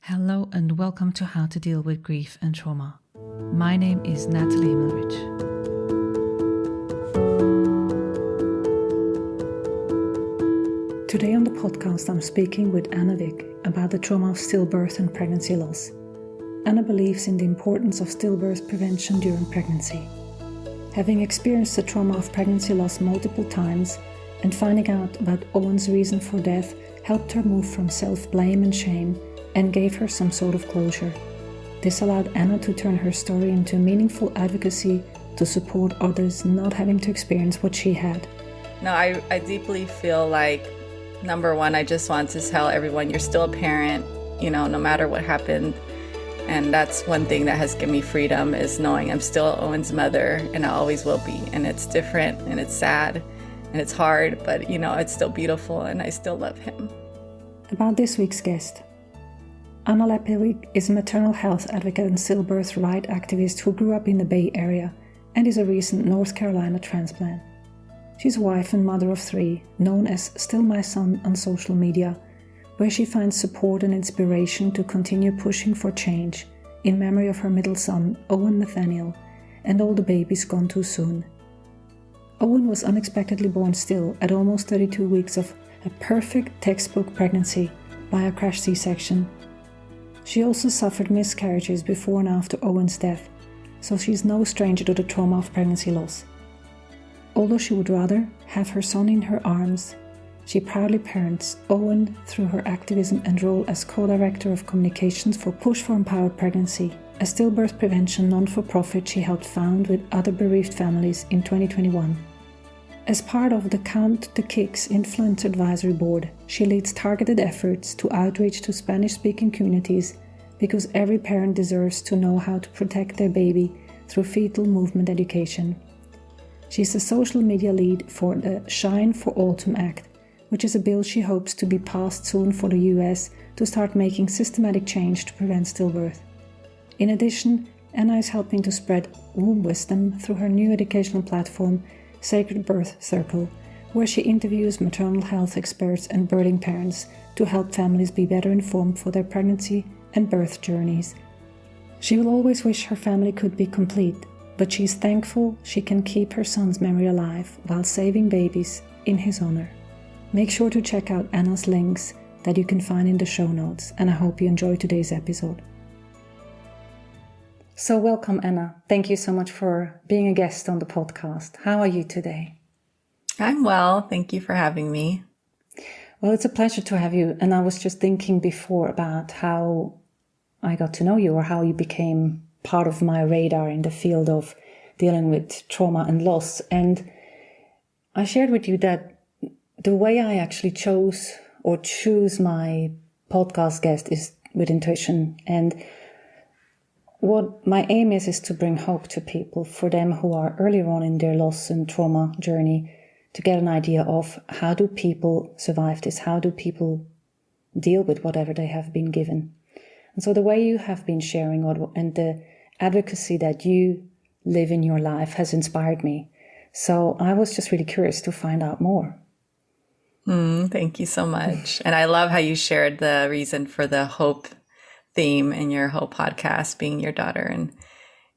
Hello and welcome to How to Deal with Grief and Trauma. My name is Natalie Himmelrich. Today on the podcast I'm speaking with Ana Vick about the trauma of stillbirth and pregnancy loss. Ana believes in the importance of stillbirth prevention during pregnancy. Having experienced the trauma of pregnancy loss multiple times and finding out about Owen's reason for death helped her move from self-blame and shame and gave her some sort of closure. This allowed Ana to turn her story into meaningful advocacy to support others not having to experience what she had. No, I deeply feel like, number one, I just want to tell everyone you're still a parent, no matter what happened. And that's one thing that has given me freedom, is knowing I'm still Owen's mother and I always will be. And it's different and it's sad and it's hard, but it's still beautiful and I still love him. About this week's guest. Ana Vick is a maternal health advocate and stillbirth rights activist who grew up in the Bay Area and is a recent North Carolina transplant. She's a wife and mother of 3, known as Still My Son on social media, where she finds support and inspiration to continue pushing for change in memory of her middle son, Owen Nathaniel, and all the babies gone too soon. Owen was unexpectedly born still at almost 32 weeks of a perfect textbook pregnancy by a crash C-section. She also suffered miscarriages before and after Owen's death, so she's no stranger to the trauma of pregnancy loss. Although she would rather have her son in her arms, she proudly parents Owen through her activism and role as co-director of communications for Push for Empowered Pregnancy, a stillbirth prevention non-for-profit she helped found with other bereaved families in 2021. As part of the Count the Kicks Influence Advisory Board, she leads targeted efforts to outreach to Spanish-speaking communities because every parent deserves to know how to protect their baby through fetal movement education. She's the social media lead for the Shine for Autumn Act, which is a bill she hopes to be passed soon for the US to start making systematic change to prevent stillbirth. In addition, Ana is helping to spread womb wisdom through her new educational platform, Sacred Birth Circle, where she interviews maternal health experts and birthing parents to help families be better informed for their pregnancy and birth journeys. She will always wish her family could be complete, but she's thankful she can keep her son's memory alive while saving babies in his honor. Make sure to check out Ana's links that you can find in the show notes, and I hope you enjoy today's episode. So welcome, Ana. Thank you so much for being a guest on the podcast. How are you today? I'm well. Thank you for having me. Well, it's a pleasure to have you. And I was just thinking before about how I got to know you, or how you became part of my radar in the field of dealing with trauma and loss. And I shared with you that the way I actually choose my podcast guest is with intuition. And what my aim is to bring hope to people, for them who are earlier on in their loss and trauma journey, to get an idea of how do people survive this? How do people deal with whatever they have been given? And so the way you have been sharing and the advocacy that you live in your life has inspired me. So I was just really curious to find out more. Thank you so much. And I love how you shared the reason for the hope theme in your whole podcast, being your daughter. And,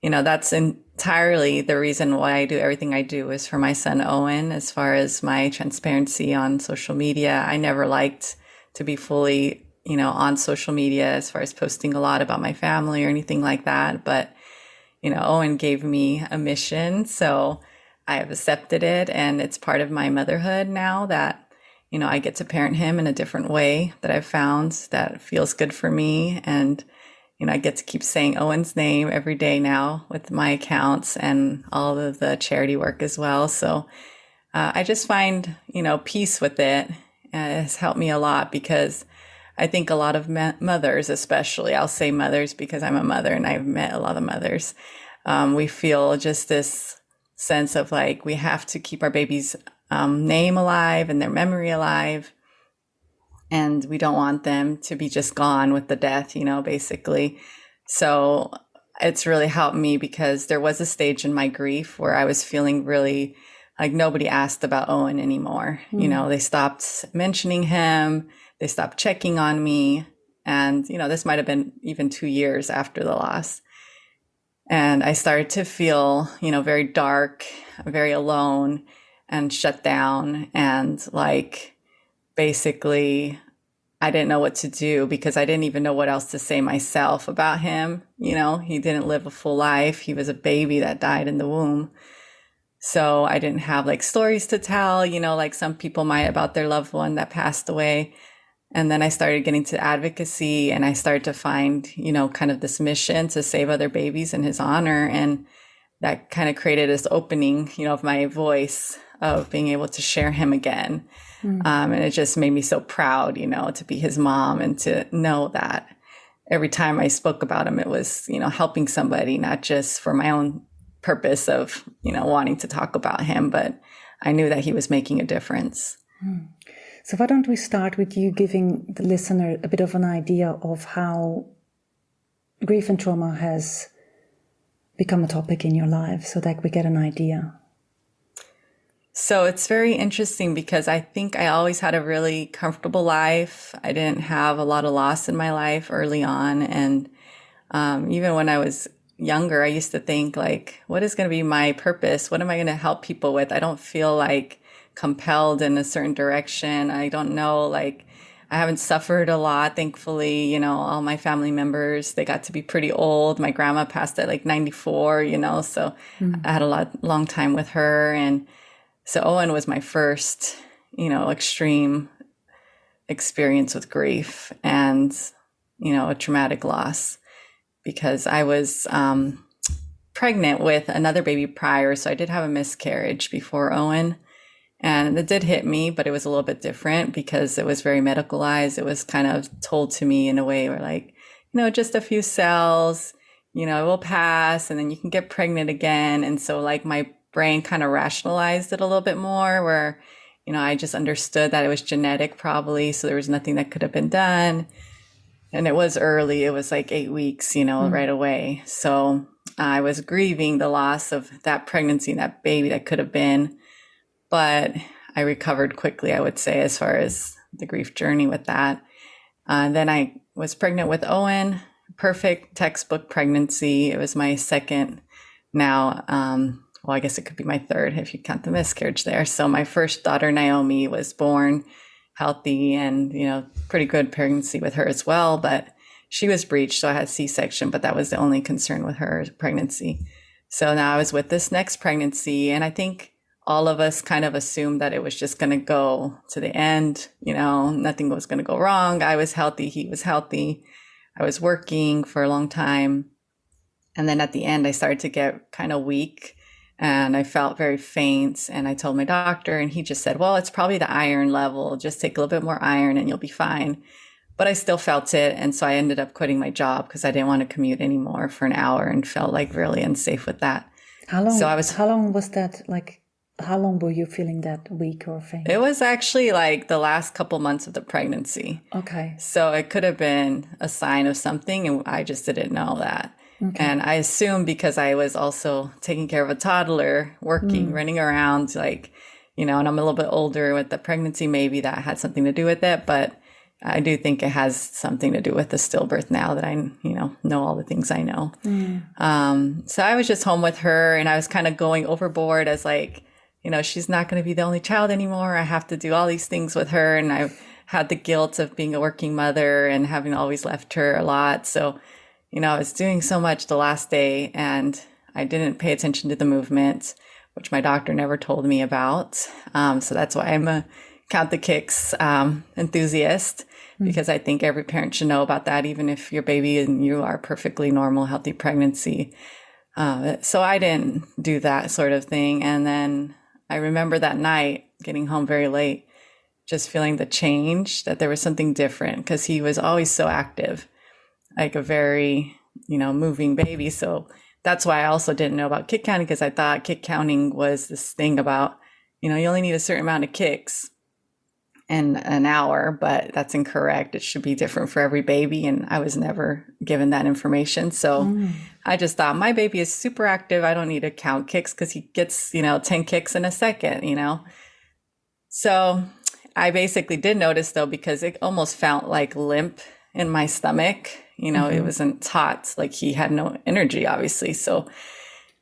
that's entirely the reason why I do everything I do, is for my son, Owen. As far as my transparency on social media, I never liked to be fully, on social media as far as posting a lot about my family or anything like that. But, Owen gave me a mission, so I have accepted it. And it's part of my motherhood now that I get to parent him in a different way that I've found that feels good for me. And, I get to keep saying Owen's name every day now with my accounts and all of the charity work as well. So I just find, peace with it. It has helped me a lot, because I think a lot of mothers, especially, I'll say mothers because I'm a mother and I've met a lot of mothers. We feel just this sense of like, we have to keep our babies' name alive and their memory alive. And we don't want them to be just gone with the death, basically. So it's really helped me, because there was a stage in my grief where I was feeling really like nobody asked about Owen anymore. They stopped mentioning him. They stopped checking on me. And, this might have been even 2 years after the loss. And I started to feel, very dark, very alone and shut down. And like, basically, I didn't know what to do because I didn't even know what else to say myself about him. He didn't live a full life. He was a baby that died in the womb. So I didn't have like stories to tell, like some people might about their loved one that passed away. And then I started getting to advocacy and I started to find, kind of this mission to save other babies in his honor. And that kind of created this opening, of my voice of being able to share him again. And it just made me so proud, to be his mom and to know that every time I spoke about him, it was, helping somebody, not just for my own purpose of, wanting to talk about him, but I knew that he was making a difference. So why don't we start with you giving the listener a bit of an idea of how grief and trauma has become a topic in your life so that we get an idea? So it's very interesting because I think I always had a really comfortable life. I didn't have a lot of loss in my life early on. And even when I was younger, I used to think like, what is going to be my purpose? What am I going to help people with? I don't feel like compelled in a certain direction. I don't know, like I haven't suffered a lot. Thankfully, all my family members, they got to be pretty old. My grandma passed at like 94, so I had a long time with her. And so Owen was my first, extreme experience with grief and, a traumatic loss because I was pregnant with another baby prior. So I did have a miscarriage before Owen. And it did hit me, but it was a little bit different because it was very medicalized. It was kind of told to me in a way where like, just a few cells, it will pass and then you can get pregnant again. And so like my brain kind of rationalized it a little bit more where, I just understood that it was genetic probably. So there was nothing that could have been done. And it was early. It was like 8 weeks, right away. So I was grieving the loss of that pregnancy and that baby that could have been. But I recovered quickly, I would say, as far as the grief journey with that. Then I was pregnant with Owen, perfect textbook pregnancy. It was my second now. Well, I guess it could be my third if you count the miscarriage there. So my first daughter, Naomi, was born healthy and, pretty good pregnancy with her as well. But she was breached, so I had C-section, but that was the only concern with her pregnancy. So now I was with this next pregnancy, and I think all of us kind of assumed that it was just going to go to the end, nothing was going to go wrong. I was healthy. He was healthy. I was working for a long time. And then at the end, I started to get kind of weak and I felt very faint. And I told my doctor and he just said, well, it's probably the iron level. Just take a little bit more iron and you'll be fine. But I still felt it. And so I ended up quitting my job because I didn't want to commute anymore for an hour and felt like really unsafe with that. How long was that? Like, how long were you feeling that weak or faint? It was actually like the last couple months of the pregnancy. Okay. So it could have been a sign of something and I just didn't know that. Okay. And I assumed because I was also taking care of a toddler, working, running around, like, and I'm a little bit older with the pregnancy, maybe that had something to do with it. But I do think it has something to do with the stillbirth now that I, know all the things I know. So I was just home with her and I was kind of going overboard as like, she's not going to be the only child anymore. I have to do all these things with her. And I had the guilt of being a working mother and having always left her a lot. So, I was doing so much the last day and I didn't pay attention to the movement, which my doctor never told me about. So that's why I'm a count the kicks enthusiast, because I think every parent should know about that, even if your baby and you are perfectly normal, healthy pregnancy. So I didn't do that sort of thing. And then I remember that night getting home very late, just feeling the change, that there was something different because he was always so active, like a very, moving baby. So that's why I also didn't know about kick counting, because I thought kick counting was this thing about, you only need a certain amount of kicks in an hour, but that's incorrect. It should be different for every baby. And I was never given that information. So I just thought my baby is super active. I don't need to count kicks because he gets, 10 kicks in a second, So I basically did notice though, because it almost felt like limp in my stomach. You know, it wasn't hot. Like he had no energy, obviously. So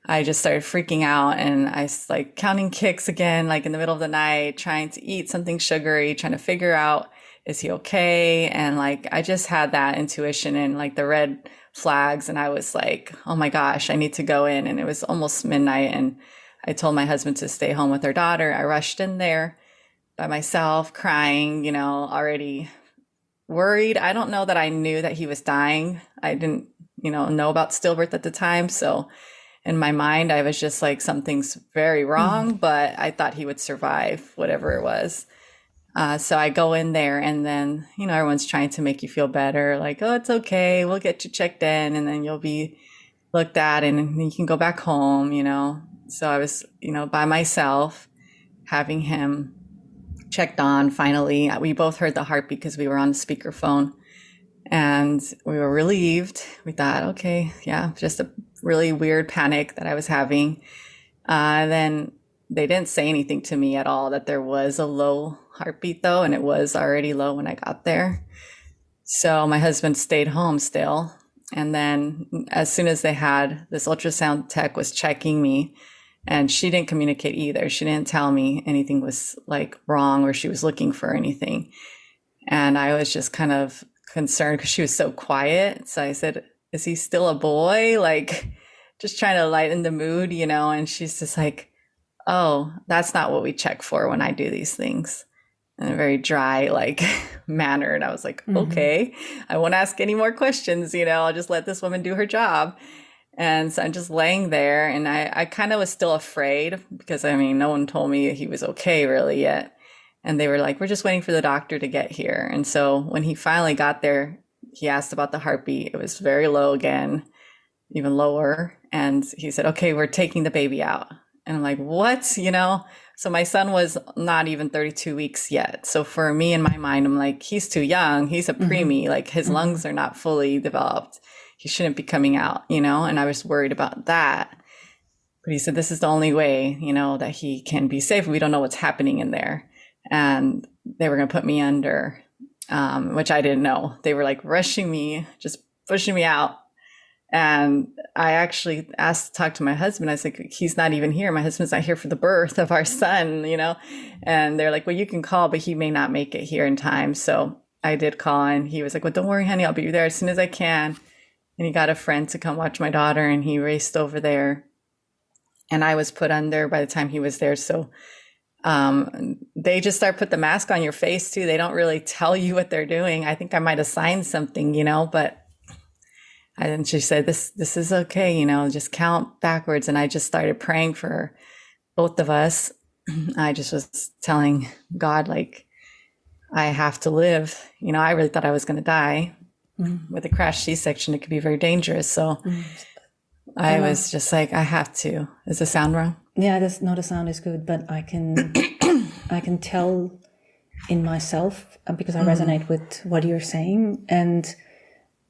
I just started freaking out, and I was like counting kicks again, like in the middle of the night, trying to eat something sugary, trying to figure out, is he okay? And like, I just had that intuition and like the red flags. And I was like, oh my gosh, I need to go in. And it was almost midnight. And I told my husband to stay home with our daughter. I rushed in there by myself, crying, you know, already worried. I don't know that I knew that he was dying. I didn't, you know about stillbirth at the time. So in my mind, I was just like, something's very wrong, but I thought he would survive whatever it was. So I go in there, and then, you know, everyone's trying to make you feel better. Like, oh, it's okay. We'll get you checked in, and then you'll be looked at, and you can go back home, you know. So I was, you know, by myself, having him checked on. Finally, we both heard the heartbeat because we were on speakerphone, and we were relieved. We thought, okay, yeah, just a really weird panic that I was having. Then they didn't say anything to me at all that there was a low heartbeat though, and it was already low when I got there. So my husband stayed home still. And then as soon as they had this ultrasound tech was checking me, and she didn't communicate either. She didn't tell me anything was like wrong or she was looking for anything. And I was just kind of concerned because she was so quiet. So I said, is he still a boy? Like, just trying to lighten the mood, you know? And she's just like, oh, that's not what we check for when I do these things, in a very dry, like manner. And I was like, okay, I won't ask any more questions. You know, I'll just let this woman do her job. And so I'm just laying there, and I kind of was still afraid because, I mean, no one told me he was okay really yet. And they were like, we're just waiting for the doctor to get here. And so when he finally got there, he asked about the heartbeat. It was very low again, even lower. And he said, okay, we're taking the baby out. And I'm like, what? You know? So my son was not even 32 weeks yet. So for me, in my mind, I'm like, he's too young. He's a preemie. Like, his lungs are not fully developed. He shouldn't be coming out, you know? And I was worried about that. But he said, this is the only way, you know, that he can be safe. We don't know what's happening in there. And they were going to put me under, which I didn't know. They were like rushing me, just pushing me out. And I actually asked to talk to my husband. I was like, he's not even here. My husband's not here for the birth of our son, you know? And they're like, well, you can call, but he may not make it here in time. So I did call, and he was like, well, don't worry, honey, I'll be there as soon as I can. And he got a friend to come watch my daughter, and he raced over there. And I was put under by the time he was there. So they just start put the mask on your face too. They don't really tell you what they're doing. I think I might have signed something, you know, but and she said, this is okay, you know, just count backwards. And I just started praying for both of us. I just was telling God, like, I have to live. You know, I really thought I was going to die. With a crash C-section, it could be very dangerous. So I was just like, I have to. Is the sound wrong? Yeah, the sound is good, but I can I can tell in myself, because I resonate with what you're saying, and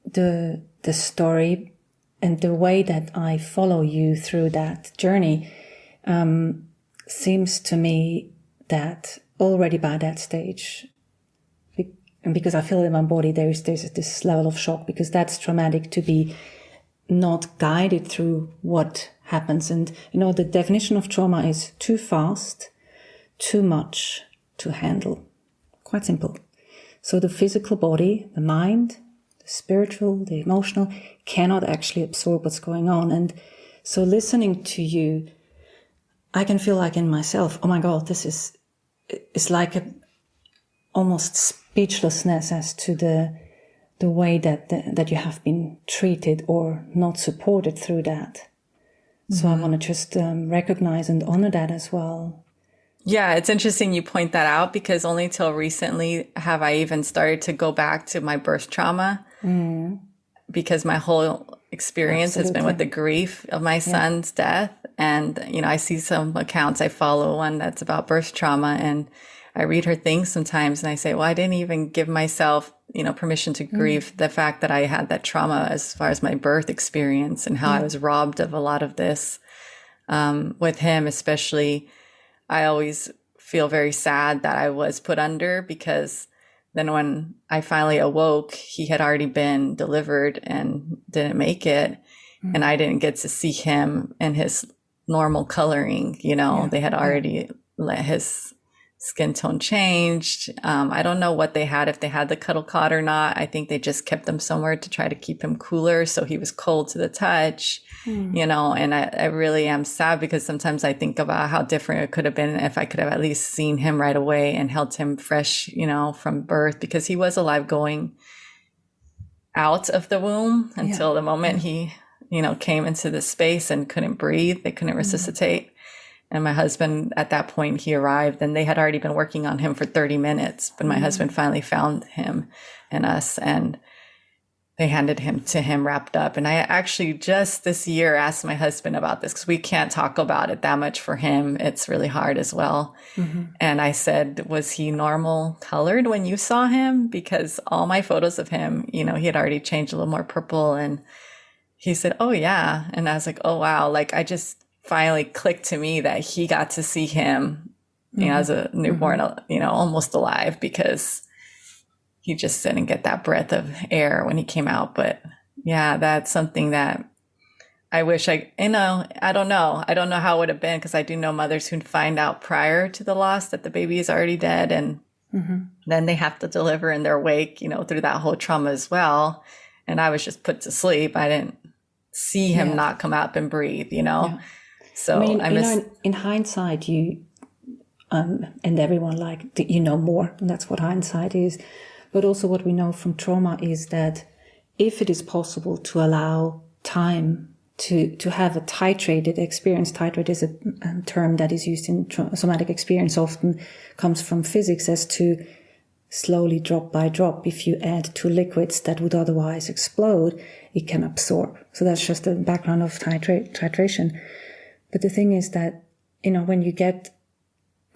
the story and the way that I follow you through that journey seems to me that already by that stage, and because I feel in my body there's this level of shock, because that's traumatic to be not guided through what happens. And, you know, the definition of trauma is too fast, too much to handle. Quite simple. So the physical body, the mind, the spiritual, the emotional, cannot actually absorb what's going on. And so listening to you, I can feel like in myself, oh my God, this is like a almost speechlessness as to the way that you have been treated or not supported through that. So I want to just recognize and honor that as well. Yeah, it's interesting you point that out, because only till recently have I even started to go back to my birth trauma, because my whole experience has been with the grief of my son's death. And, you know, I see some accounts, I follow one that's about birth trauma, and I read her things sometimes, and I say, well, I didn't even give myself, you know, permission to grieve the fact that I had that trauma as far as my birth experience, and how I was robbed of a lot of this. With him, especially, I always feel very sad that I was put under, because then when I finally awoke, he had already been delivered and didn't make it. And I didn't get to see him in his normal coloring. They had already let his skin tone changed. I don't know what they had, if they had the cuddle cot or not. I think they just kept him somewhere to try to keep him cooler. So he was cold to the touch, and I really am sad, because sometimes I think about how different it could have been if I could have at least seen him right away and held him fresh, from birth, because he was alive going out of the womb until the moment he, came into the space and couldn't breathe. They couldn't resuscitate. And my husband, at that point, he arrived, and they had already been working on him for 30 minutes. But my husband finally found him and us, and they handed him to him wrapped up. And I actually just this year asked my husband about this, because we can't talk about it that much for him. It's really hard as well. And I said, was he normal colored when you saw him? Because all my photos of him, he had already changed a little more purple. And he said, oh, yeah. And I was like, oh, wow. Like, I just finally clicked to me that he got to see him, as a newborn, almost alive, because he just didn't get that breath of air when he came out. But yeah, that's something that I wish I don't know. I don't know how it would have been, because I do know mothers who find out prior to the loss that the baby is already dead. And then they have to deliver in their wake, through that whole trauma as well. And I was just put to sleep. I didn't see him not come up and breathe, So in hindsight, you and everyone more, and that's what hindsight is. But also what we know from trauma is that if it is possible to allow time to have a titrated experience, titrate is a term that is used in somatic experience, often comes from physics, as to slowly drop by drop. If you add two liquids that would otherwise explode, it can absorb. So that's just the background of titration. But the thing is that, when you get,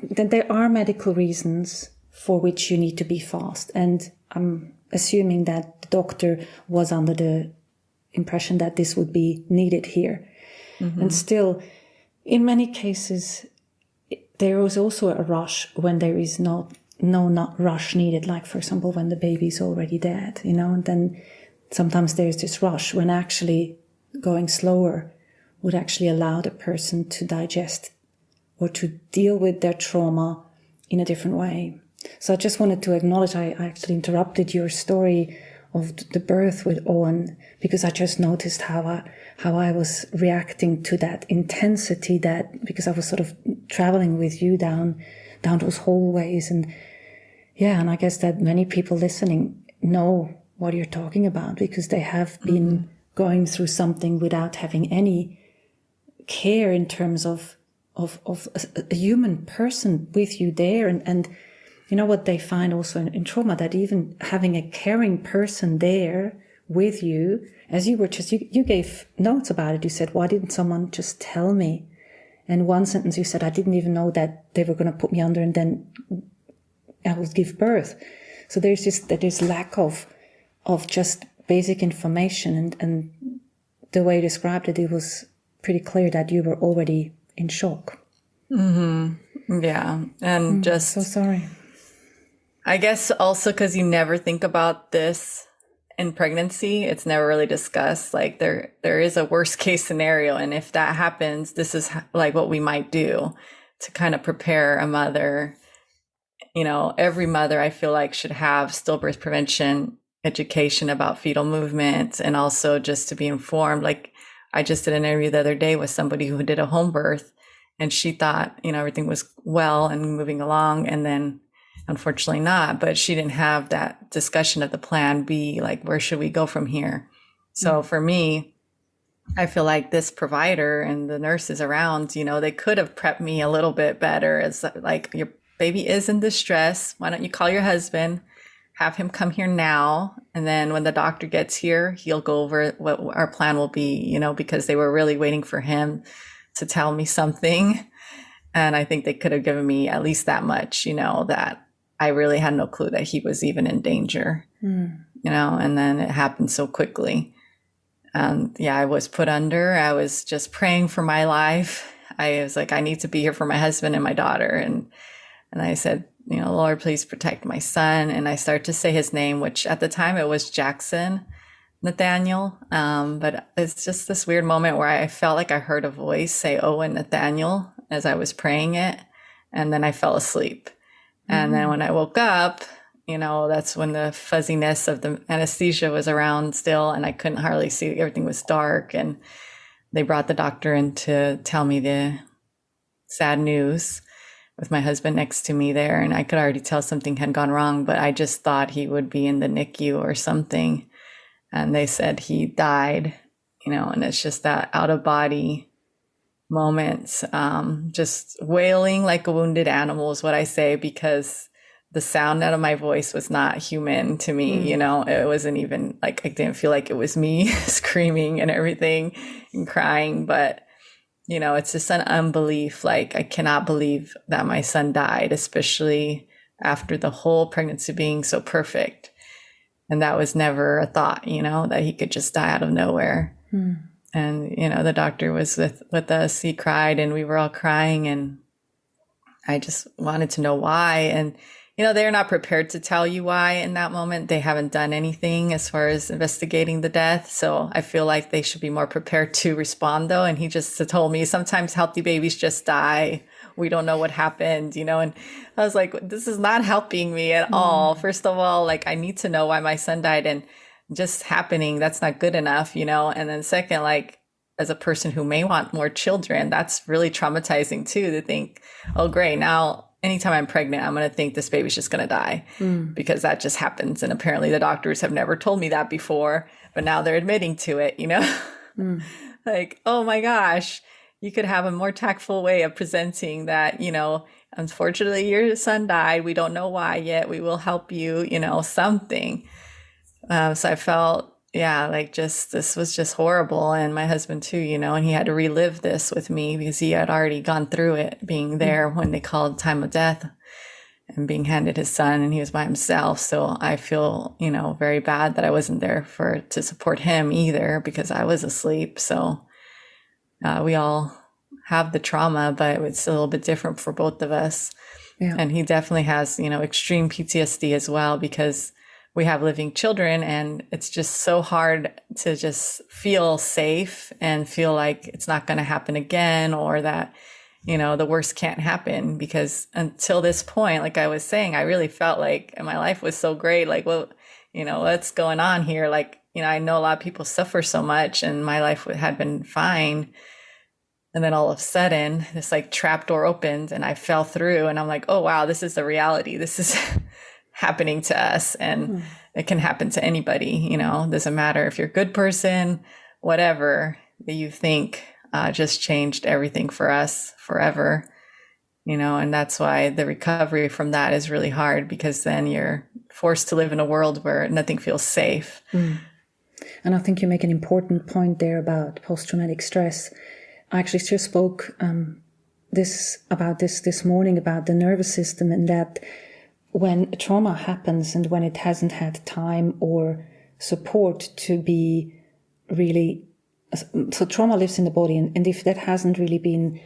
that there are medical reasons for which you need to be fast. And I'm assuming that the doctor was under the impression that this would be needed here. And still, in many cases, there is also a rush when there is not rush needed. Like, for example, when the baby is already dead, and then sometimes there's this rush when actually going slower would actually allow the person to digest or to deal with their trauma in a different way. So I just wanted to acknowledge, I actually interrupted your story of the birth with Owen, because I just noticed how I was reacting to that intensity, because I was sort of traveling with you down those hallways. And I guess that many people listening know what you're talking about, because they have been going through something without having any care in terms of a human person with you there. And what they find also in trauma, that even having a caring person there with you, as you were you gave notes about it. You said, why didn't someone just tell me? And one sentence you said, I didn't even know that they were going to put me under and then I will give birth. So there's this lack of just basic information. And the way you described it, it was pretty clear that you were already in shock. Yeah. And just so sorry. I guess also because you never think about this in pregnancy. It's never really discussed. Like there is a worst case scenario. And if that happens, this is like what we might do to kind of prepare a mother. Every mother I feel like should have stillbirth prevention education about fetal movement, and also just to be informed. Like I just did an interview the other day with somebody who did a home birth, and she thought, everything was well and moving along. And then unfortunately not, but she didn't have that discussion of the plan B, like where should we go from here? So for me, I feel like this provider and the nurses around, they could have prepped me a little bit better, as like, your baby is in distress. Why don't you call your husband, have him come here now. And then when the doctor gets here, he'll go over what our plan will be, because they were really waiting for him to tell me something. And I think they could have given me at least that much, that I really had no clue that he was even in danger, and then it happened so quickly. And I was put under. I was just praying for my life. I was like, I need to be here for my husband and my daughter. And I said, Lord, please protect my son. And I start to say his name, which at the time it was Jackson Nathaniel. But it's just this weird moment where I felt like I heard a voice say Owen Nathaniel as I was praying it. And then I fell asleep. And then when I woke up, that's when the fuzziness of the anesthesia was around still, and I couldn't hardly see. Everything was dark, and they brought the doctor in to tell me the sad news with my husband next to me there. And I could already tell something had gone wrong, but I just thought he would be in the NICU or something. And they said he died, and it's just that out of body moments, just wailing like a wounded animal is what I say, because the sound out of my voice was not human to me. It wasn't even like, I didn't feel like it was me screaming and everything and crying, but it's just an unbelief. Like, I cannot believe that my son died, especially after the whole pregnancy being so perfect. And that was never a thought, that he could just die out of nowhere. And, the doctor was with us. He cried and we were all crying, and I just wanted to know why. And, they're not prepared to tell you why in that moment. They haven't done anything as far as investigating the death. So I feel like they should be more prepared to respond, though. And he just told me sometimes healthy babies just die. We don't know what happened, and I was like, this is not helping me at all. First of all, like, I need to know why my son died, and just happening, that's not good enough, And then second, like, as a person who may want more children, that's really traumatizing too, to think, oh, great, now anytime I'm pregnant, I'm going to think this baby's just going to die because that just happens. And apparently the doctors have never told me that before, but now they're admitting to it, Like, oh my gosh, you could have a more tactful way of presenting that, unfortunately your son died. We don't know why yet. We will help you, something. So I felt, like, this was just horrible. And my husband too, and he had to relive this with me because he had already gone through it, being there when they called time of death and being handed his son, and he was by himself. So I feel, very bad that I wasn't there to support him either, because I was asleep. So we all have the trauma, but it's a little bit different for both of us. Yeah. And he definitely has, extreme PTSD as well, because we have living children, and it's just so hard to just feel safe and feel like it's not going to happen again, or that, the worst can't happen, because until this point, like I was saying, I really felt like my life was so great. Like, well, what's going on here? Like, I know a lot of people suffer so much, and my life had been fine. And then all of a sudden, this like trap door opened, and I fell through, and I'm like, oh, wow, this is the reality. This is happening to us, and it can happen to anybody. Doesn't matter if you're a good person, whatever that you think, just changed everything for us forever, and that's why the recovery from that is really hard, because then you're forced to live in a world where nothing feels safe. And I think you make an important point there about post-traumatic stress. I actually just spoke this morning about the nervous system, and that when trauma happens and when it hasn't had time or support to be really, so trauma lives in the body, and if that hasn't really been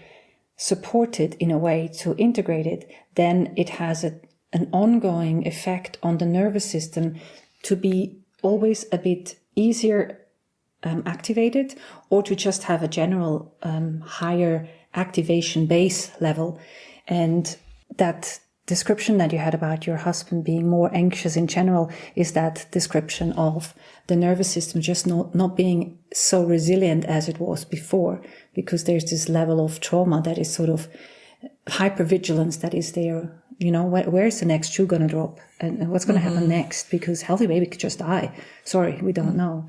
supported in a way to integrate it, then it has an ongoing effect on the nervous system to be always a bit easier activated, or to just have a general higher activation base level. And that description that you had about your husband being more anxious in general is that description of the nervous system just not being so resilient as it was before, because there's this level of trauma that is sort of hypervigilance that is there. Where's the next shoe going to drop, and what's going to happen next? Because healthy baby could just die. Sorry, we don't know.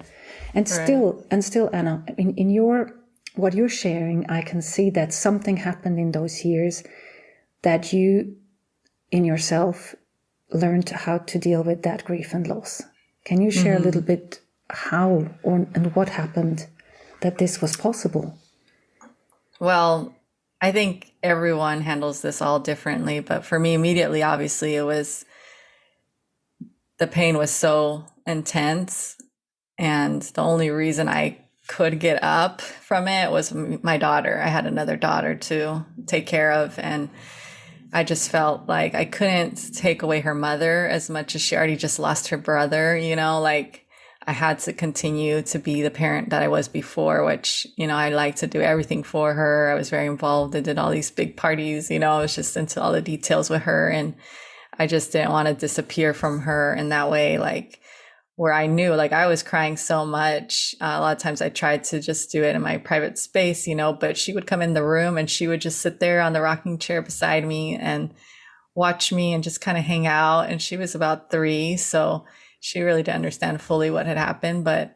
And still, Anna, in what you're sharing, I can see that something happened in those years that you, in yourself, learned how to deal with that grief and loss. Can you share a little bit how and what happened that this was possible? Well, I think everyone handles this all differently, but for me, immediately, obviously, the pain was so intense, and the only reason I could get up from it was my daughter. I had another daughter to take care of, and I just felt like I couldn't take away her mother as much as she already just lost her brother, like I had to continue to be the parent that I was before, which, I liked to do everything for her. I was very involved. I did all these big parties, I was just into all the details with her. And I just didn't want to disappear from her in that way, like where I knew like I was crying so much. A lot of times I tried to just do it in my private space, but she would come in the room and she would just sit there on the rocking chair beside me and watch me and just kind of hang out. And she was about 3. So she really didn't understand fully what had happened, but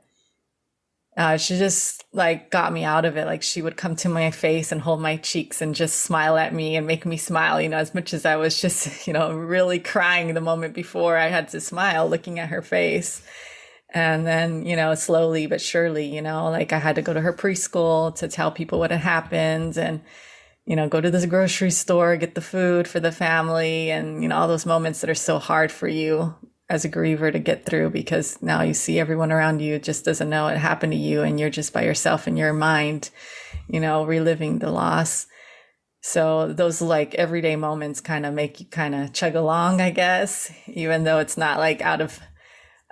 she just like got me out of it. Like she would come to my face and hold my cheeks and just smile at me and make me smile, as much as I was just, really crying the moment before. I had to smile looking at her face. And then, slowly but surely, like I had to go to her preschool to tell people what had happened and, go to this grocery store, get the food for the family and, all those moments that are so hard for you as a griever to get through, because now you see everyone around you just doesn't know it happened to you and you're just by yourself in your mind, reliving the loss. So those like everyday moments kind of make you kind of chug along, I guess, even though it's not like out of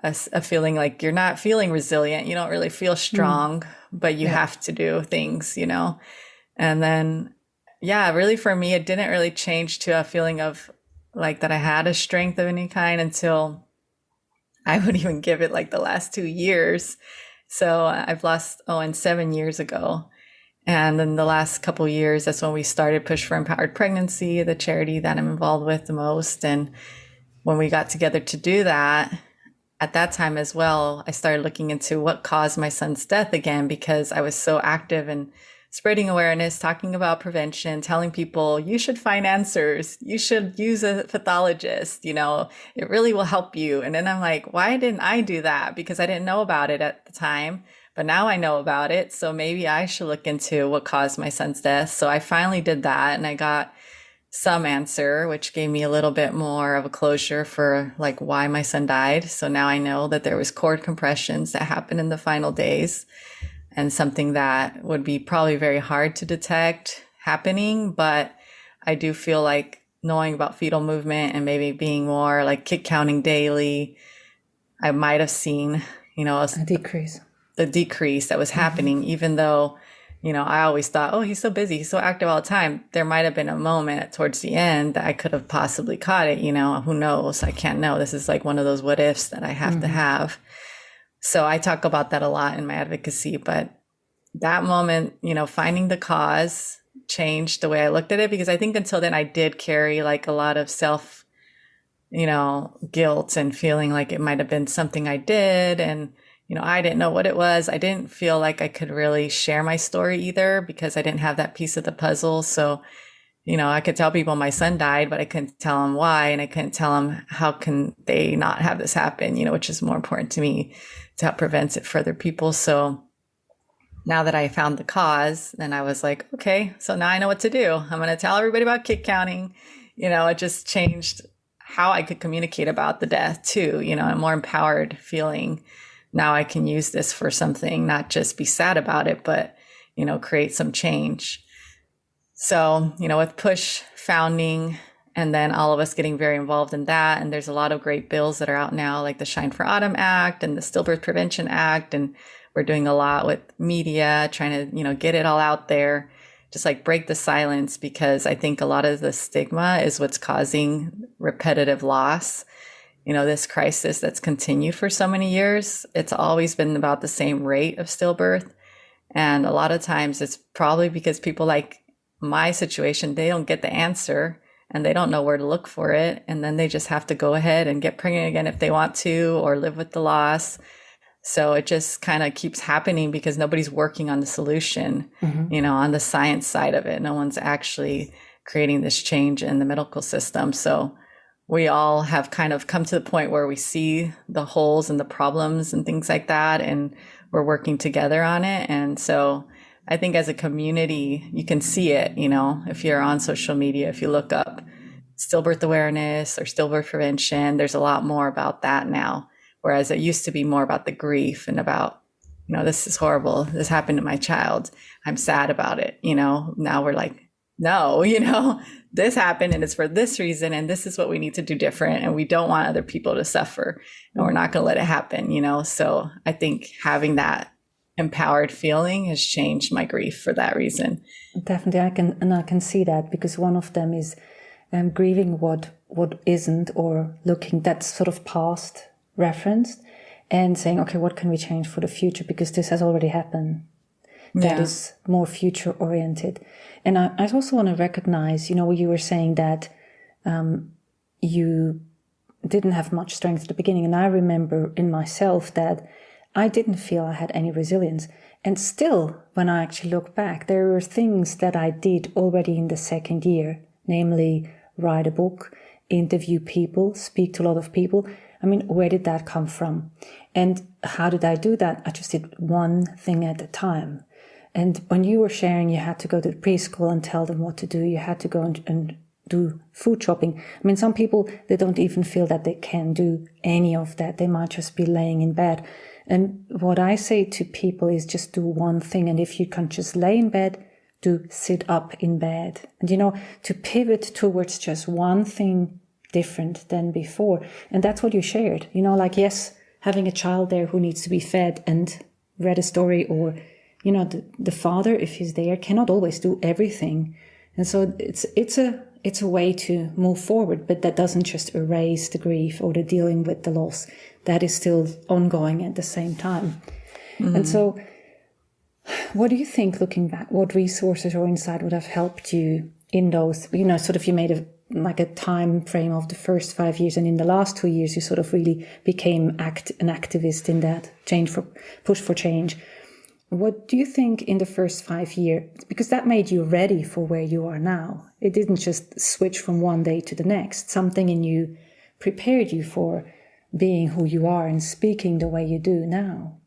a feeling like you're not feeling resilient. You don't really feel strong, but you have to do things, and then, really for me, it didn't really change to a feeling of like that I had a strength of any kind until I would even give it like the last 2 years. So I've lost Owen 7 years ago. And then the last couple of years, that's when we started Push for Empowered Pregnancy, the charity that I'm involved with the most. And when we got together to do that, at that time as well, I started looking into what caused my son's death again, because I was so active in spreading awareness, talking about prevention, telling people you should find answers, you should use a pathologist, it really will help you. And then I'm like, why didn't I do that? Because I didn't know about it at the time, but now I know about it. So maybe I should look into what caused my son's death. So I finally did that and I got some answer, which gave me a little bit more of a closure for like why my son died. So now I know that there was cord compressions that happened in the final days. And something that would be probably very hard to detect happening. But I do feel like knowing about fetal movement and maybe being more like kick counting daily, I might have seen, a decrease. The decrease that was happening, even though, I always thought, oh, he's so busy, he's so active all the time. There might have been a moment towards the end that I could have possibly caught it, who knows? I can't know. This is like one of those what ifs that I have to have. So I talk about that a lot in my advocacy, but that moment, finding the cause changed the way I looked at it, because I think until then I did carry like a lot of self, guilt and feeling like it might have been something I did. And, I didn't know what it was. I didn't feel like I could really share my story either because I didn't have that piece of the puzzle. So, I could tell people my son died, but I couldn't tell them why. And I couldn't tell them how can they not have this happen, which is more important to me to help prevent it for other people. So now that I found the cause, then I was like, okay, so now I know what to do. I'm going to tell everybody about kick counting. It just changed how I could communicate about the death too, a more empowered feeling. Now I can use this for something, not just be sad about it, but, create some change. So, with Push founding and then all of us getting very involved in that. And there's a lot of great bills that are out now, like the Shine for Autumn Act and the Stillbirth Prevention Act. And we're doing a lot with media, trying to, get it all out there, just like break the silence, because I think a lot of the stigma is what's causing repetitive loss. This crisis that's continued for so many years, it's always been about the same rate of stillbirth. And a lot of times it's probably because people like my situation, they don't get the answer and they don't know where to look for it. And then they just have to go ahead and get pregnant again if they want to, or live with the loss. So it just kind of keeps happening because nobody's working on the solution, on the science side of it. No one's actually creating this change in the medical system. So we all have kind of come to the point where we see the holes and the problems and things like that, and we're working together on it. And so I think as a community, you can see it, if you're on social media, if you look up stillbirth awareness or stillbirth prevention, there's a lot more about that now. Whereas it used to be more about the grief and about, this is horrible. This happened to my child. I'm sad about it. Now we're like, no, this happened and it's for this reason. And this is what we need to do different. And we don't want other people to suffer, and we're not going to let it happen, So I think having that empowered feeling has changed my grief for that reason. Definitely. I can see that, because one of them is grieving what isn't, or looking that's sort of past referenced, and saying, okay, what can we change for the future? Because this has already happened. That is more future oriented. And I also want to recognize, you were saying that you didn't have much strength at the beginning. And I remember in myself that I didn't feel I had any resilience. And still, when I actually look back, there were things that I did already in the second year, namely write a book, interview people, speak to a lot of people. I mean, where did that come from? And how did I do that? I just did one thing at a time. And when you were sharing, you had to go to the preschool and tell them what to do. You had to go and do food shopping. I mean, some people, they don't even feel that they can do any of that. They might just be laying in bed. And what I say to people is just do one thing. And if you can just lay in bed, do sit up in bed. And, to pivot towards just one thing different than before. And that's what you shared. Yes, having a child there who needs to be fed and read a story, or the father, if he's there, cannot always do everything. And so it's a way to move forward, but that doesn't just erase the grief or the dealing with the loss. That is still ongoing at the same time. Mm-hmm. And so what do you think, looking back, what resources or insight would have helped you in those, sort of, you made a time frame of the first 5 years, and in the last 2 years, you sort of really became an activist in that push for change. What do you think in the first 5 years, because that made you ready for where you are now? It didn't just switch from one day to the next. Something in you prepared you for being who you are and speaking the way you do now.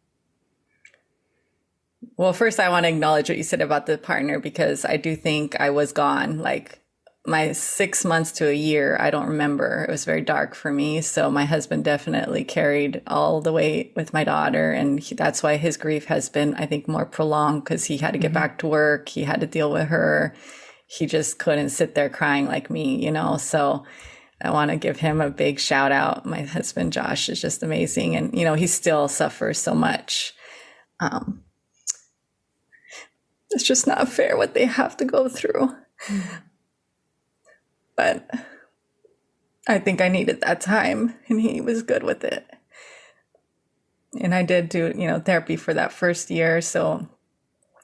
Well, first, I want to acknowledge what you said about the partner, because I do think I was gone. Like my 6 months to a year, I don't remember. It was very dark for me. So my husband definitely carried all the weight with my daughter. And that's why his grief has been, I think, more prolonged, because he had to get back to work. He had to deal with her. He just couldn't sit there crying like me, So I want to give him a big shout out. My husband, Josh, is just amazing. And, he still suffers so much. It's just not fair what they have to go through. But I think I needed that time, and he was good with it. And I did do, therapy for that first year. So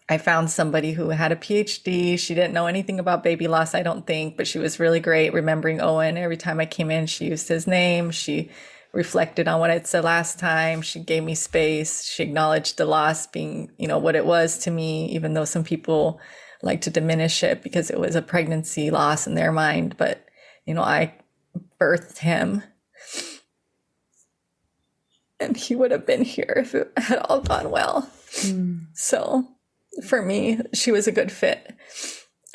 I found somebody who had a PhD. She didn't know anything about baby loss, I don't think, but she was really great remembering Owen. Every time I came in, she used his name. She reflected on what I'd said last time. She gave me space. She acknowledged the loss being, what it was to me, even though some people like to diminish it because it was a pregnancy loss in their mind. But, I birthed him, and he would have been here if it had all gone well. So for me, she was a good fit.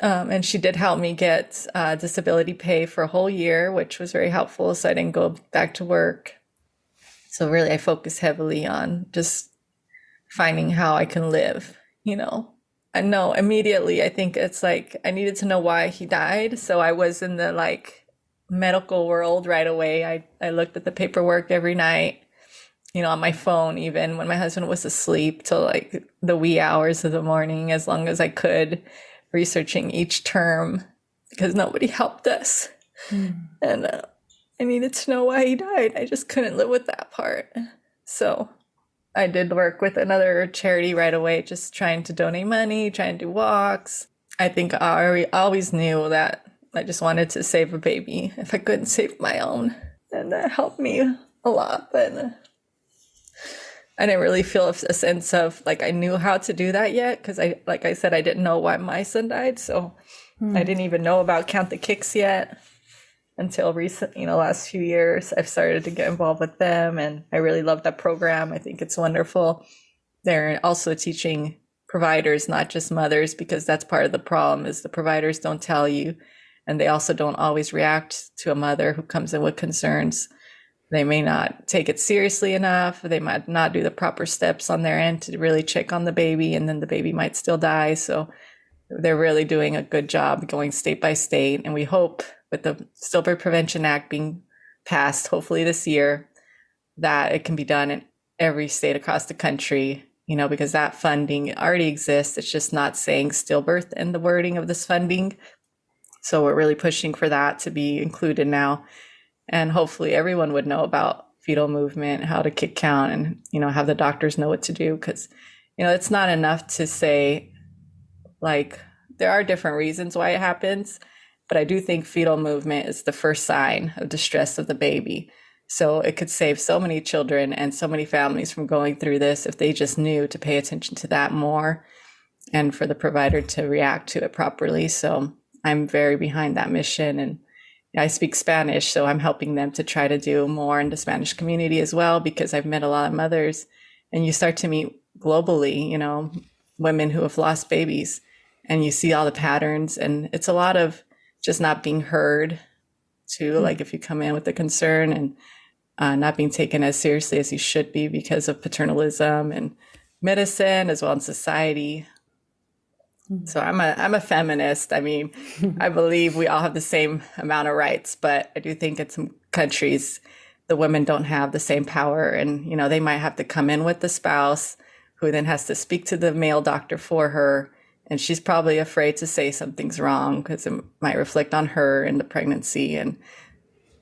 And she did help me get disability pay for a whole year, which was very helpful. So I didn't go back to work. So really, I focused heavily on just finding how I can live, I know immediately, I think it's like I needed to know why he died. So I was in the medical world right away. I looked at the paperwork every night, on my phone, even when my husband was asleep, till the wee hours of the morning, as long as I could, researching each term, because nobody helped us. And I needed to know why he died. I just couldn't live with that part. So I did work with another charity right away, just trying to donate money, trying to do walks. I think I always knew that I just wanted to save a baby if I couldn't save my own. And that helped me a lot. But I didn't really feel a sense of I knew how to do that yet, because like I said, I didn't know why my son died. So I didn't even know about Count the Kicks yet until recent, last few years. I've started to get involved with them, and I really love that program. I think it's wonderful. They're also teaching providers, not just mothers, because that's part of the problem is the providers don't tell you, and they also don't always react to a mother who comes in with concerns. They may not take it seriously enough. They might not do the proper steps on their end to really check on the baby, and then the baby might still die. So they're really doing a good job going state by state. And we hope with the Stillbirth Prevention Act being passed, hopefully this year, that it can be done in every state across the country, because that funding already exists. It's just not saying stillbirth in the wording of this funding. So we're really pushing for that to be included now. And hopefully everyone would know about fetal movement, how to kick count, and, have the doctors know what to do. Because, it's not enough to say, like, there are different reasons why it happens, but I do think fetal movement is the first sign of distress of the baby. So it could save so many children and so many families from going through this if they just knew to pay attention to that more and for the provider to react to it properly. So I'm very behind that mission. And I speak Spanish, so I'm helping them to try to do more in the Spanish community as well, because I've met a lot of mothers, and you start to meet globally, women who have lost babies, and you see all the patterns, and it's a lot of just not being heard too. Like if you come in with a concern and not being taken as seriously as you should be because of paternalism and medicine as well as society. So I'm a feminist. I mean, I believe we all have the same amount of rights, but I do think in some countries, the women don't have the same power. And, they might have to come in with the spouse who then has to speak to the male doctor for her. And she's probably afraid to say something's wrong because it might reflect on her in the pregnancy. And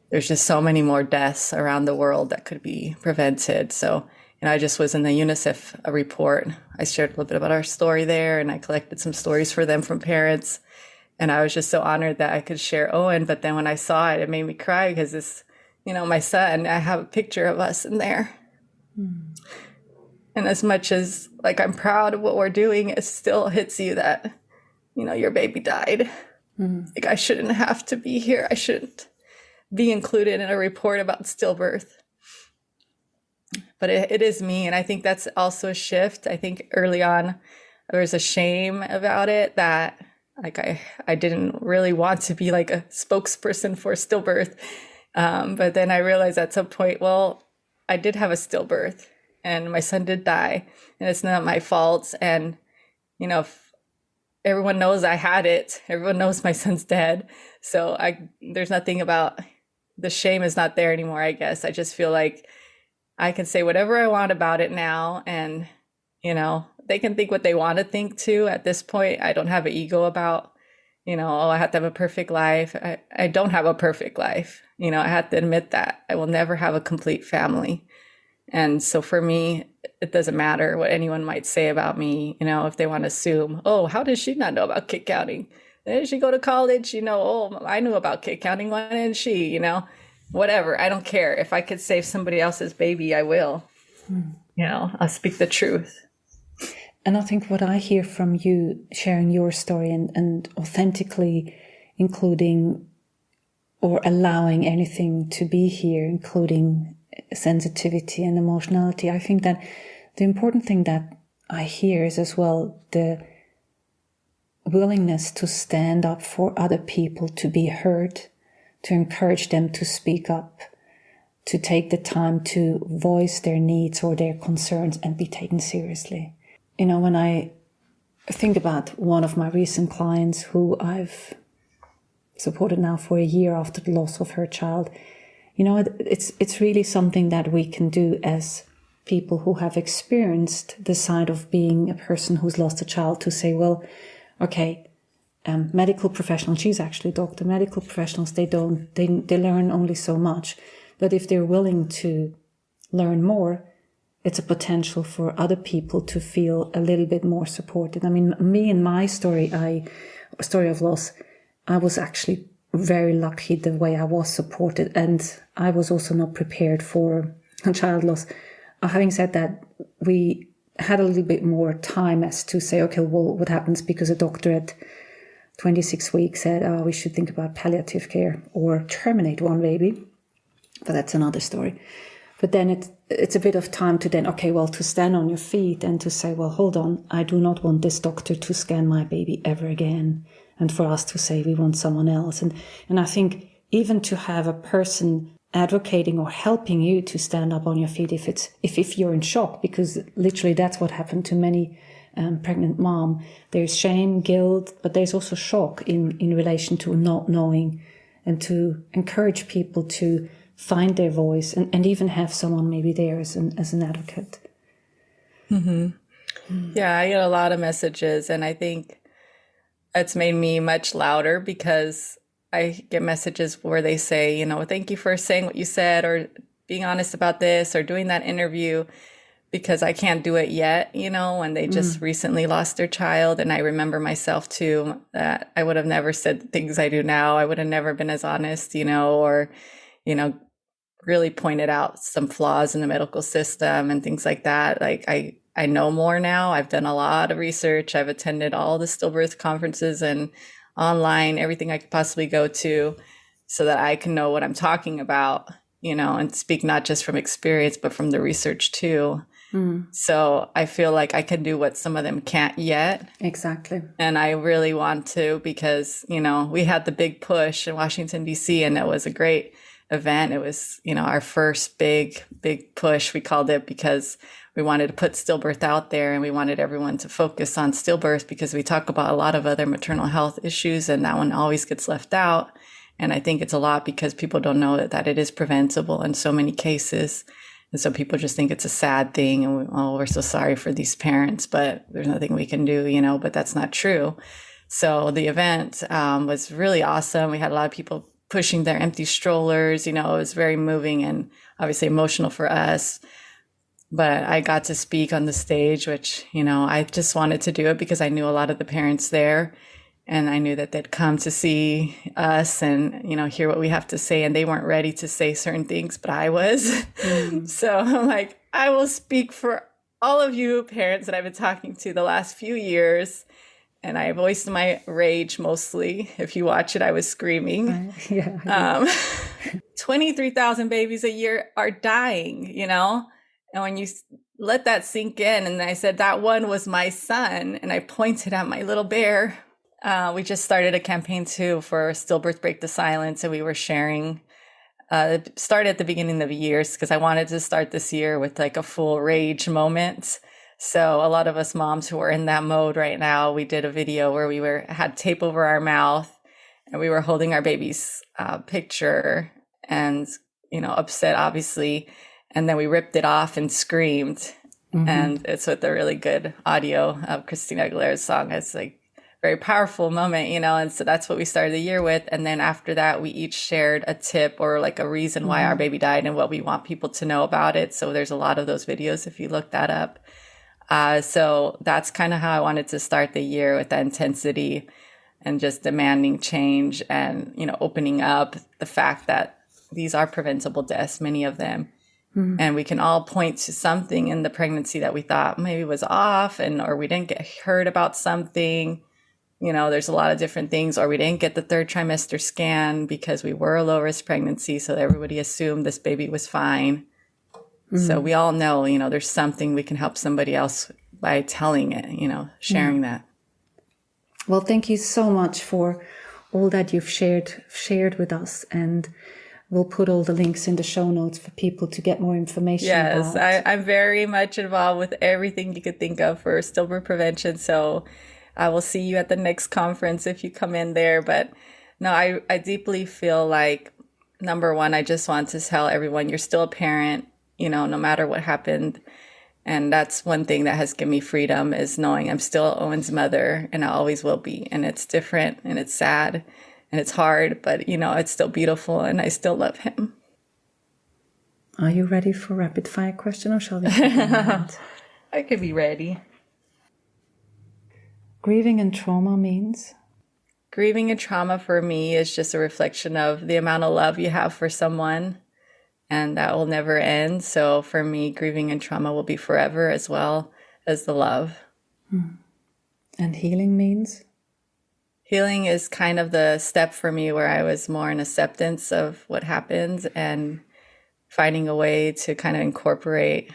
there's just so many more deaths around the world that could be prevented. So, I just was in the UNICEF report. I shared a little bit about our story there, and I collected some stories for them from parents. And I was just so honored that I could share Owen. But then when I saw it, it made me cry because it's, my son, I have a picture of us in there. And as much as I'm proud of what we're doing, it still hits you that, your baby died. I shouldn't have to be here. I shouldn't be included in a report about stillbirth. But it is me. And I think that's also a shift. I think early on, there was a shame about it that I didn't really want to be a spokesperson for stillbirth. But then I realized at some point, well, I did have a stillbirth and my son did die and it's not my fault. And, if everyone knows I had it, everyone knows my son's dead. So there's nothing about the shame is not there anymore, I guess. I just feel like I can say whatever I want about it now. And, they can think what they want to think too. At this point, I don't have an ego about, I have to have a perfect life. I don't have a perfect life. I have to admit that I will never have a complete family. And so for me, it doesn't matter what anyone might say about me, if they want to assume, oh, how does she not know about kick counting? Did she go to college? Oh, I knew about kick counting. Why didn't she, Whatever. I don't care. If I could save somebody else's baby, I will. I'll speak the truth. And I think what I hear from you sharing your story and authentically including or allowing anything to be here, including sensitivity and emotionality, I think that the important thing that I hear is as well the willingness to stand up for other people, to be heard, to encourage them to speak up, to take the time to voice their needs or their concerns and be taken seriously. When I think about one of my recent clients who I've supported now for a year after the loss of her child, it's really something that we can do as people who have experienced the side of being a person who's lost a child, to say, well, okay, medical professionals, she's actually a doctor, medical professionals, they learn only so much. But if they're willing to learn more, it's a potential for other people to feel a little bit more supported. I mean, me and my story of loss, I was actually very lucky the way I was supported. And I was also not prepared for a child loss. Having said that, we had a little bit more time as to say, okay, well, what happens? Because a doctor at 26 weeks said, oh, we should think about palliative care or terminate one baby. But that's another story. But then it's a bit of time to then, okay, well, to stand on your feet and to say, well, hold on, I do not want this doctor to scan my baby ever again. And for us to say we want someone else. And I think even to have a person advocating or helping you to stand up on your feet if you're in shock, because literally that's what happened to many pregnant mom, there's shame, guilt, but there's also shock in relation to not knowing, and to encourage people to find their voice and even have someone maybe there as an advocate. Yeah, I get a lot of messages, and I think it's made me much louder because I get messages where they say, thank you for saying what you said, or being honest about this, or doing that interview, because I can't do it yet, when they just recently lost their child. And I remember myself too, that I would have never said the things I do now. I would have never been as honest, or, really pointed out some flaws in the medical system and things like that. Like I know more now. I've done a lot of research. I've attended all the stillbirth conferences and online, everything I could possibly go to, so that I can know what I'm talking about, and speak not just from experience, but from the research too. So I feel like I can do what some of them can't yet. Exactly. And I really want to, because, we had the big push in Washington, D.C., and it was a great event. It was, our first big push, we called it, because we wanted to put stillbirth out there, and we wanted everyone to focus on stillbirth, because we talk about a lot of other maternal health issues, and that one always gets left out. And I think it's a lot because people don't know that it is preventable in so many cases. And so people just think it's a sad thing, and we're so sorry for these parents, but there's nothing we can do, but that's not true. So the event was really awesome. We had a lot of people pushing their empty strollers, it was very moving and obviously emotional for us. But I got to speak on the stage, which, I just wanted to do it because I knew a lot of the parents there, and I knew that they'd come to see us and, hear what we have to say. And they weren't ready to say certain things, but I was. So I'm like, I will speak for all of you parents that I've been talking to the last few years. And I voiced my rage mostly. If you watch it, I was screaming. 23,000 babies a year are dying, And when you let that sink in, and I said, that one was my son, and I pointed at my little bear. We just started a campaign too for Stillbirth Break the Silence, and we were sharing, started at the beginning of the year, because I wanted to start this year with like a full rage moment. So a lot of us moms who are in that mode right now, we did a video where we had tape over our mouth, and we were holding our baby's picture and, upset, obviously. And then we ripped it off and screamed. And it's with a really good audio of Christina Aguilera's song. It's like very powerful moment, and so that's what we started the year with. And then after that, we each shared a tip or like a reason why our baby died and what we want people to know about it. So there's a lot of those videos if you look that up. So that's kind of how I wanted to start the year, with that intensity and just demanding change and, opening up the fact that these are preventable deaths, many of them. And we can all point to something in the pregnancy that we thought maybe was off, or we didn't get heard about something. There's a lot of different things, or we didn't get the 3rd trimester scan because we were a low risk pregnancy. So everybody assumed this baby was fine. So we all know, there's something we can help somebody else by telling it, sharing that. Well, thank you so much for all that you've shared with us. And we'll put all the links in the show notes for people to get more information. Yes, I'm very much involved with everything you could think of for stillbirth prevention. So I will see you at the next conference if you come in there. But no, I deeply feel like, number one, I just want to tell everyone you're still a parent, no matter what happened. And that's one thing that has given me freedom, is knowing I'm still Owen's mother, and I always will be. And it's different, and it's sad, and it's hard, but it's still beautiful, and I still love him. Are you ready for rapid fire question, or shall we? I could be ready. Grieving and trauma means? Grieving and trauma for me is just a reflection of the amount of love you have for someone, and that will never end. So for me, grieving and trauma will be forever, as well as the love. And healing means? Healing is kind of the step for me where I was more in acceptance of what happened, and finding a way to kind of incorporate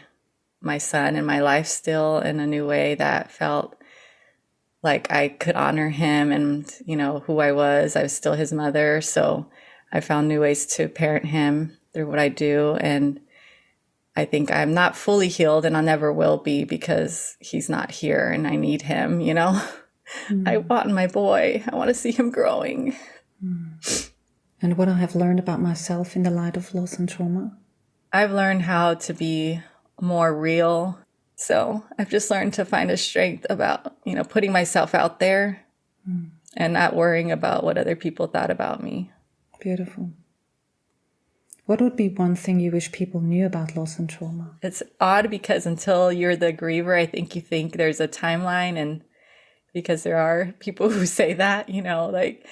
my son in my life still in a new way that felt like I could honor him and, who I was. I was still his mother. So I found new ways to parent him through what I do. And I think I'm not fully healed, and I never will be because he's not here and I need him, you know? I want my boy. I want to see him growing. And what I have learned about myself in the light of loss and trauma? I've learned how to be more real. So I've just learned to find a strength about, you know, putting myself out there and not worrying about what other people thought about me. Beautiful. What would be one thing you wish people knew about loss and trauma? It's odd because until you're the griever, I think you think there's a timeline, and because there are people who say that, you know, like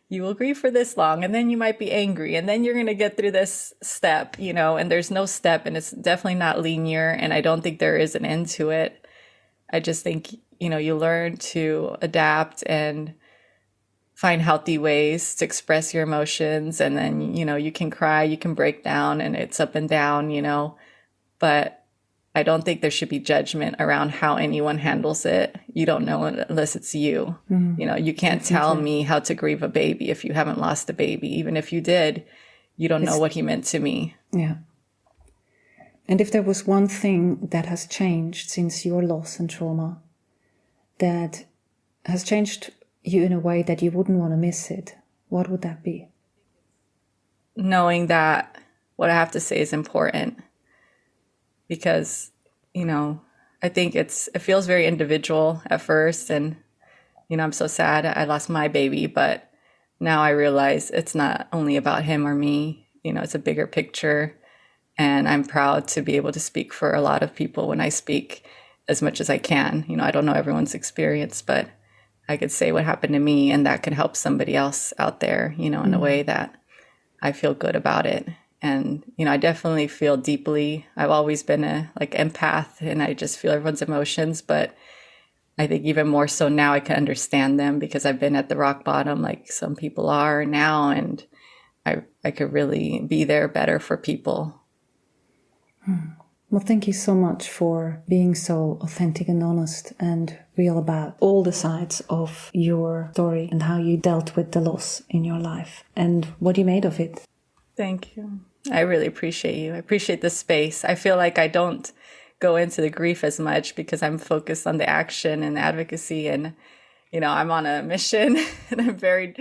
you will grieve for this long and then you might be angry and then you're going to get through this step, you know, and there's no step and it's definitely not linear. And I don't think there is an end to it. I just think, you know, you learn to adapt and find healthy ways to express your emotions. And then, you know, you can cry, you can break down, and it's up and down, you know, but I don't think there should be judgment around how anyone handles it. You don't know unless it's you. You know, you can't tell me how to grieve a baby if you haven't lost a baby. Even if you did, you don't know what he meant to me. Yeah. And if there was one thing that has changed since your loss and trauma, that has changed you in a way that you wouldn't want to miss it, what would that be? Knowing that what I have to say is important. Because, you know, I think it feels very individual at first. And, you know, I'm so sad I lost my baby. But now I realize it's not only about him or me. You know, it's a bigger picture. And I'm proud to be able to speak for a lot of people when I speak as much as I can. You know, I don't know everyone's experience, but I could say what happened to me, and that could help somebody else out there, you know, in a way that I feel good about it. And, you know, I definitely feel deeply. I've always been a empath, and I just feel everyone's emotions. But I think even more so now I can understand them because I've been at the rock bottom like some people are now. And I could really be there better for people. Well, thank you so much for being so authentic and honest and real about all the sides of your story and how you dealt with the loss in your life and what you made of it. Thank you. I really appreciate you. I appreciate the space. I feel like I don't go into the grief as much because I'm focused on the action and advocacy, and, you know, I'm on a mission and I'm very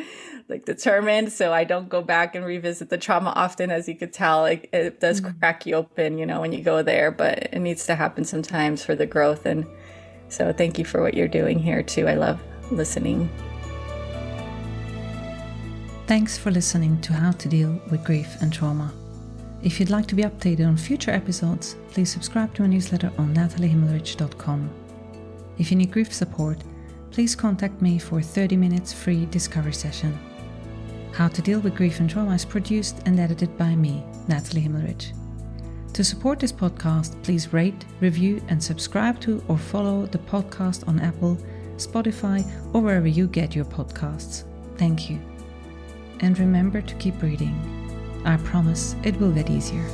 determined. So I don't go back and revisit the trauma often, as you could tell. It does crack you open, you know, when you go there, but it needs to happen sometimes for the growth. And so thank you for what you're doing here too. I love listening. Thanks for listening to How to Deal with Grief and Trauma. If you'd like to be updated on future episodes, please subscribe to my newsletter on nataliehimmelrich.com. If you need grief support, please contact me for a 30 minutes free discovery session. How to Deal with Grief and Trauma is produced and edited by me, Natalie Himmelrich. To support this podcast, please rate, review, and subscribe to or follow the podcast on Apple, Spotify, or wherever you get your podcasts. Thank you. And remember to keep breathing. I promise it will get easier.